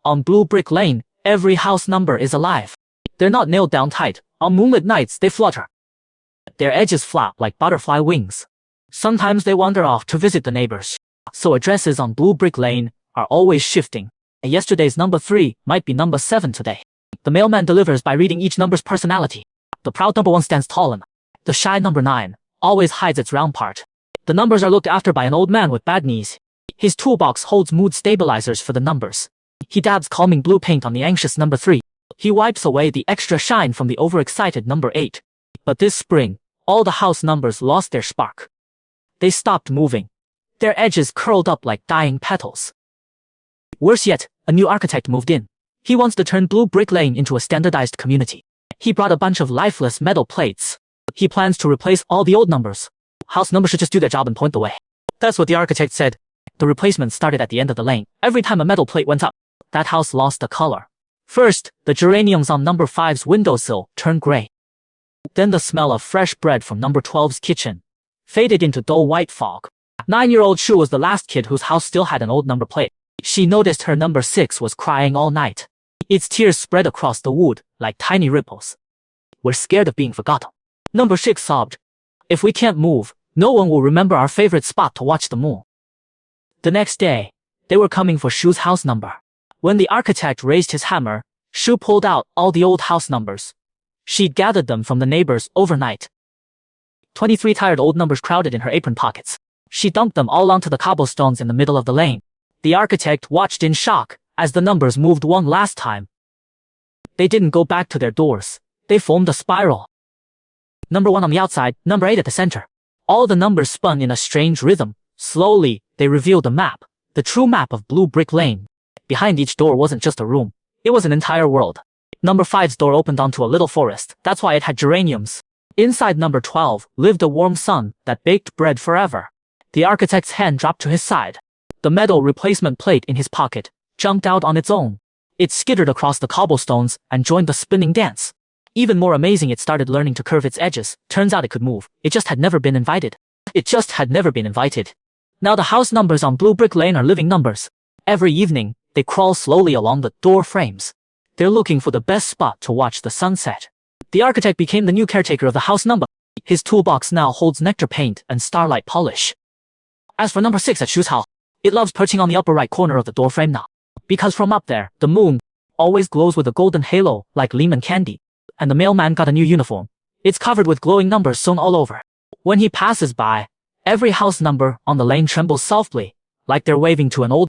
On Blue Brick Lane, every house number is alive. They're not nailed down tight. On moonlit nights, they flutter. Their edges flap like butterfly wings. Sometimes they wander off to visit the neighbors. So addresses on Blue Brick Lane are always shifting. Yesterday's number 3 might be number 7 today. The mailman delivers by reading each number's personality. The proud number 1 stands tall and the shy number 9 always hides its round part. The numbers are looked after by an old man with bad knees. His toolbox holds mood stabilizers for the numbers. He dabs calming blue paint on the anxious number 3. He wipes away the extra shine from the overexcited number 8. But this spring, all the house numbers lost their spark. They stopped moving. Their edges curled up like dying petals. Worse yet, a new architect moved in. He wants to turn Blue Brick Lane into a standardized community. He brought a bunch of lifeless metal plates. He plans to replace all the old numbers. House numbers should just do their job and point the way. That's what the architect said. The replacement started at the end of the lane. Every time a metal plate went up, that house lost a color. First, the geraniums on number 5's windowsill turned gray. Then the smell of fresh bread from number 12's kitchen faded into dull white fog. 9-year-old Shu was the last kid whose house still had an old number plate. She noticed her number 6 was crying all night. Its tears spread across the wood like tiny ripples. We're scared of being forgotten. Number 6 sobbed. If we can't move, no one will remember our favorite spot to watch the moon. The next day, they were coming for Shu's house number. When the architect raised his hammer, Shu pulled out all the old house numbers. She'd gathered them from the neighbors overnight. 23 tired old numbers crowded in her apron pockets. She dumped them all onto the cobblestones in the middle of the lane. The architect watched in shock as the numbers moved one last time. They didn't go back to their doors. They formed a spiral. Number 1 on the outside, number 8 at the center. All the numbers spun in a strange rhythm. Slowly, they revealed a map, the true map of Blue Brick Lane. Behind each door wasn't just a room. It was an entire world. Number 5's door opened onto a little forest. That's why it had geraniums. Inside number 12 lived a warm sun that baked bread forever. The architect's hand dropped to his side. The metal replacement plate in his pocket jumped out on its own. It skittered across the cobblestones and joined the spinning dance. Even more amazing, it started learning to curve its edges. Turns out it could move. It just had never been invited. Now the house numbers on Blue Brick Lane are living numbers. Every evening, they crawl slowly along the door frames. They're looking for the best spot to watch the sunset. The architect became the new caretaker of the house number. His toolbox now holds nectar paint and starlight polish. As for number 6 at Shu's house, it loves perching on the upper right corner of the doorframe now. Because from up there, the moon always glows with a golden halo like lemon candy. And the mailman got a new uniform. It's covered with glowing numbers sewn all over. When he passes by, every house number on the lane trembles softly, like they're waving to an old